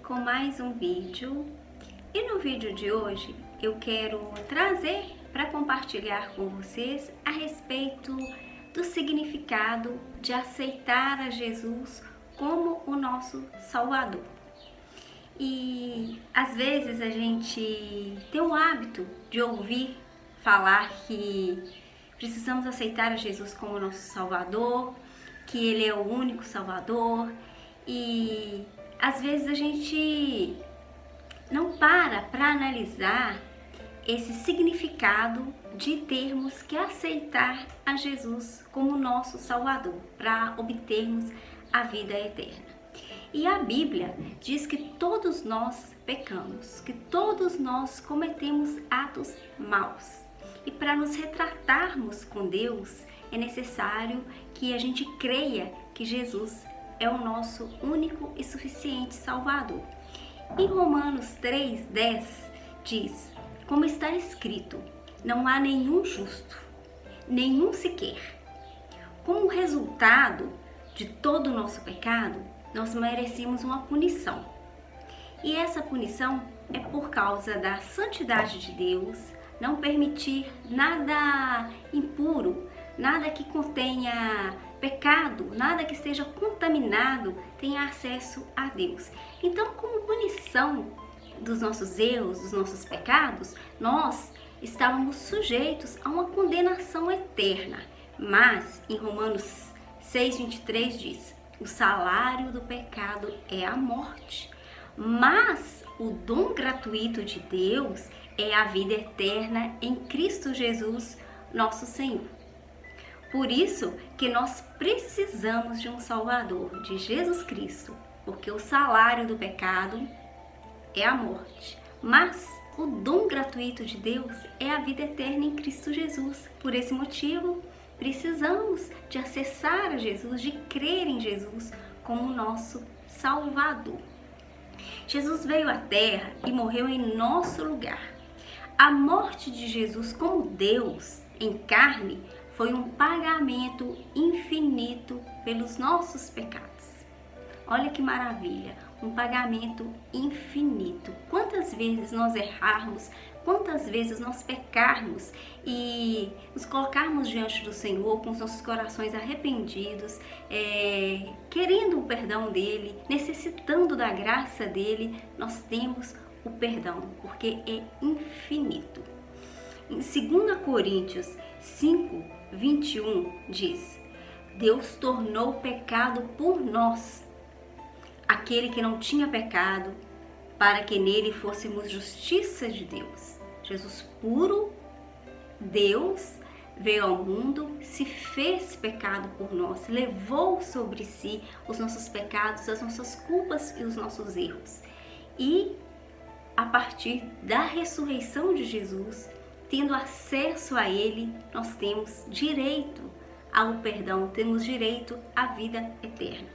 com mais um vídeo. E no vídeo de hoje eu quero trazer para compartilhar com vocês a respeito do significado de aceitar a Jesus como o nosso Salvador. E às vezes a gente tem o hábito de ouvir falar que precisamos aceitar a Jesus como nosso Salvador, que Ele é o único Salvador, e às vezes a gente não para analisar esse significado de termos que aceitar a Jesus como nosso Salvador, para obtermos a vida eterna. E a Bíblia diz que todos nós pecamos, que todos nós cometemos atos maus. E para nos retratarmos com Deus, é necessário que a gente creia que Jesus é o nosso único e suficiente Salvador. Em Romanos 3:10 diz, como está escrito, não há nenhum justo, nenhum sequer. Como resultado de todo o nosso pecado, nós merecemos uma punição. E essa punição é por causa da santidade de Deus, não permitir nada impuro, nada que contenha pecado, nada que esteja contaminado tenha acesso a Deus. Então, como punição dos nossos erros, dos nossos pecados, nós estávamos sujeitos a uma condenação eterna. Mas, em Romanos 6:23 diz, o salário do pecado é a morte, mas o dom gratuito de Deus é a vida eterna em Cristo Jesus, nosso Senhor. Por isso que nós precisamos de um Salvador, de Jesus Cristo, porque o salário do pecado é a morte, mas o dom gratuito de Deus é a vida eterna em Cristo Jesus. Por esse motivo, precisamos de acessar a Jesus, de crer em Jesus como nosso Salvador. Jesus veio à Terra e morreu em nosso lugar. A morte de Jesus como Deus em carne foi um pagamento infinito pelos nossos pecados. Olha que maravilha, um pagamento infinito. Quantas vezes nós errarmos, quantas vezes nós pecarmos e nos colocarmos diante do Senhor com os nossos corações arrependidos, querendo o perdão dEle, necessitando da graça dEle, nós temos o perdão, porque é infinito. Em 2 Coríntios 5:21 diz, Deus tornou pecado por nós, aquele que não tinha pecado, para que nele fôssemos justiça de Deus. Jesus puro, Deus, veio ao mundo, se fez pecado por nós, levou sobre si os nossos pecados, as nossas culpas e os nossos erros. E a partir da ressurreição de Jesus, tendo acesso a Ele, nós temos direito ao perdão, temos direito à vida eterna.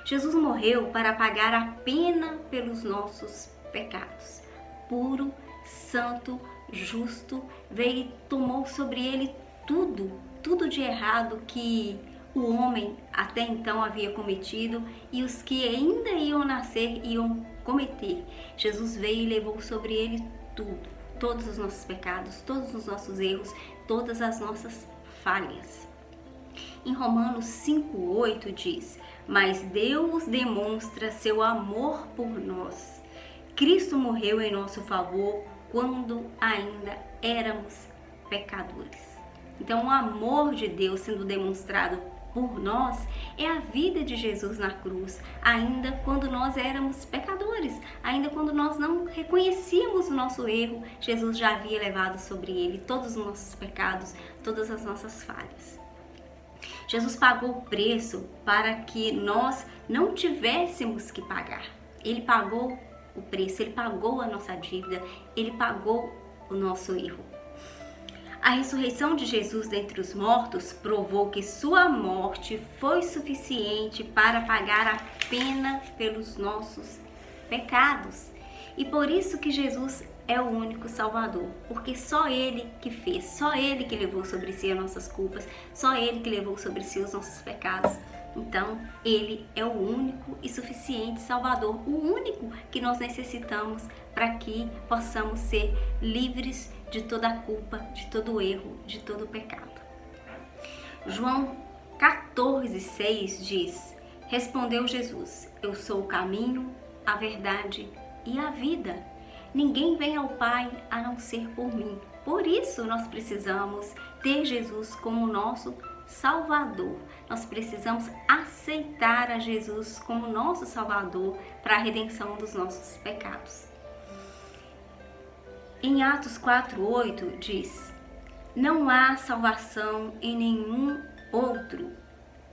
Jesus morreu para pagar a pena pelos nossos pecados. Puro, santo, justo, veio e tomou sobre Ele tudo de errado que o homem até então havia cometido e os que ainda iam nascer iam cometer. Jesus veio e levou sobre Ele todos os nossos pecados, todos os nossos erros, todas as nossas falhas. Em Romanos 5:8 diz, mas Deus demonstra seu amor por nós. Cristo morreu em nosso favor quando ainda éramos pecadores. Então, o amor de Deus sendo demonstrado por nós é a vida de Jesus na cruz, ainda quando nós éramos pecadores, ainda quando nós não reconhecíamos o nosso erro, Jesus já havia levado sobre Ele todos os nossos pecados, todas as nossas falhas. Jesus pagou o preço para que nós não tivéssemos que pagar. Ele pagou o preço, Ele pagou a nossa dívida, Ele pagou o nosso erro. A ressurreição de Jesus dentre os mortos provou que sua morte foi suficiente para pagar a pena pelos nossos pecados. E por isso que Jesus é o único Salvador, porque só Ele que fez, só Ele que levou sobre si as nossas culpas, só Ele que levou sobre si os nossos pecados. Então, Ele é o único e suficiente Salvador, o único que nós necessitamos para que possamos ser livres de toda a culpa, de todo o erro, de todo o pecado. João 14,6 diz: Respondeu Jesus: Eu sou o caminho, a verdade e a vida. Ninguém vem ao Pai a não ser por mim. Por isso nós precisamos ter Jesus como nosso Salvador. Nós precisamos aceitar a Jesus como nosso Salvador para a redenção dos nossos pecados. Em Atos 4,8 diz: Não há salvação em nenhum outro,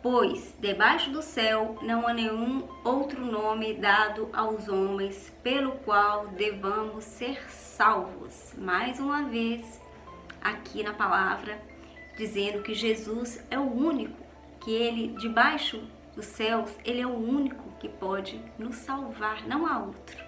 pois debaixo do céu não há nenhum outro nome dado aos homens pelo qual devamos ser salvos. Mais uma vez, aqui na palavra, dizendo que Jesus é o único, que Ele, debaixo dos céus, Ele é o único que pode nos salvar, não há outro.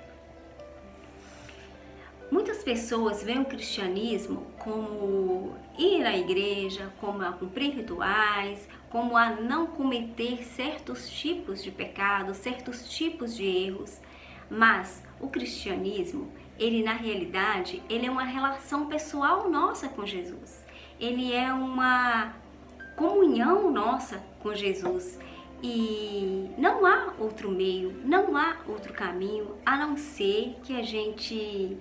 Muitas pessoas veem o cristianismo como ir à igreja, como a cumprir rituais, como a não cometer certos tipos de pecados, certos tipos de erros. Mas o cristianismo, ele na realidade, ele é uma relação pessoal nossa com Jesus. Ele é uma comunhão nossa com Jesus. E não há outro meio, não há outro caminho, a não ser que a gente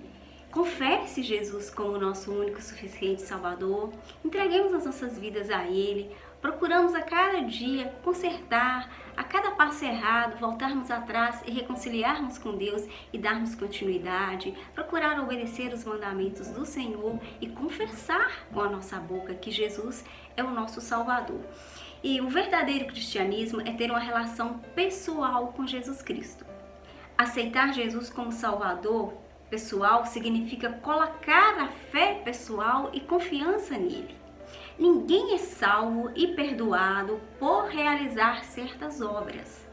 confesse Jesus como nosso único e suficiente Salvador, entreguemos as nossas vidas a Ele, procuramos a cada dia consertar, a cada passo errado, voltarmos atrás e reconciliarmos com Deus e darmos continuidade, procurar obedecer os mandamentos do Senhor e confessar com a nossa boca que Jesus é o nosso Salvador. E o verdadeiro cristianismo é ter uma relação pessoal com Jesus Cristo. Aceitar Jesus como Salvador pessoal significa colocar a fé pessoal e confiança nele. Ninguém é salvo e perdoado por realizar certas obras.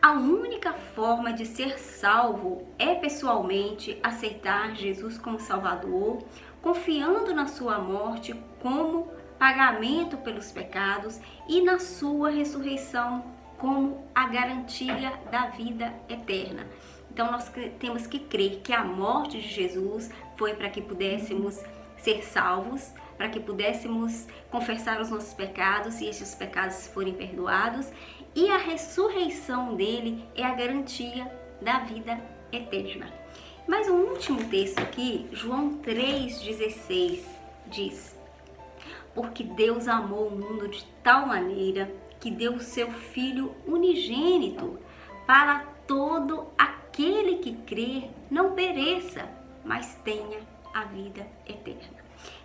A única forma de ser salvo é pessoalmente aceitar Jesus como Salvador, confiando na sua morte como pagamento pelos pecados e na sua ressurreição como a garantia da vida eterna. Então nós temos que crer que a morte de Jesus foi para que pudéssemos ser salvos, para que pudéssemos confessar os nossos pecados e esses pecados forem perdoados, e a ressurreição dele é a garantia da vida eterna. Mais um último texto aqui, João 3,16 diz: Porque Deus amou o mundo de tal maneira que deu o seu Filho unigênito para todo aquele que crer não pereça, mas tenha a vida eterna.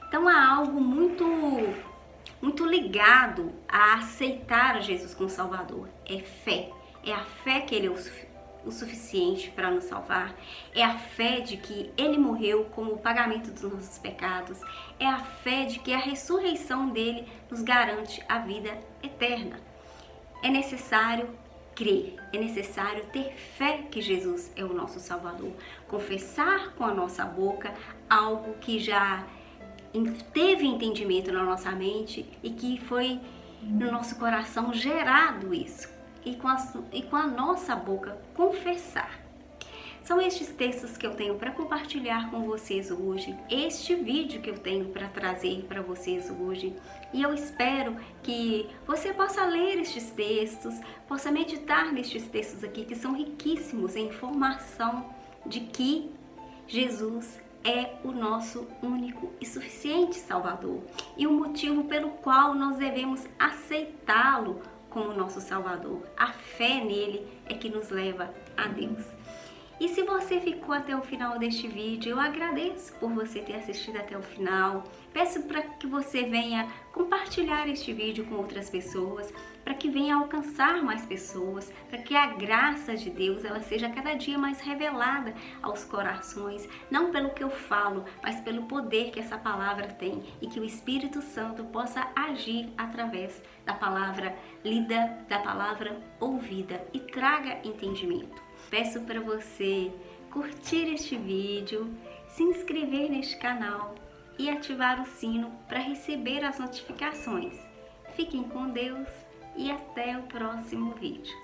Então há algo muito ligado a aceitar Jesus como Salvador. É fé. É a fé que Ele é o suficiente para nos salvar. É a fé de que Ele morreu como o pagamento dos nossos pecados. É a fé de que a ressurreição dele nos garante a vida eterna. É necessário crer, é necessário ter fé que Jesus é o nosso Salvador. Confessar com a nossa boca algo que já teve entendimento na nossa mente e que foi no nosso coração gerado isso. E com a nossa boca confessar. São estes textos que eu tenho para compartilhar com vocês hoje, este vídeo que eu tenho para trazer para vocês hoje. E eu espero que você possa ler estes textos, possa meditar nestes textos aqui, que são riquíssimos em informação de que Jesus é o nosso único e suficiente Salvador. E o motivo pelo qual nós devemos aceitá-lo como nosso Salvador. A fé nele é que nos leva a Deus. E se você ficou até o final deste vídeo, eu agradeço por você ter assistido até o final. Peço para que você venha compartilhar este vídeo com outras pessoas, para que venha alcançar mais pessoas, para que a graça de Deus ela seja cada dia mais revelada aos corações, não pelo que eu falo, mas pelo poder que essa palavra tem, e que o Espírito Santo possa agir através da palavra lida, da palavra ouvida, e traga entendimento. Peço para você curtir este vídeo, se inscrever neste canal e ativar o sino para receber as notificações. Fiquem com Deus e até o próximo vídeo.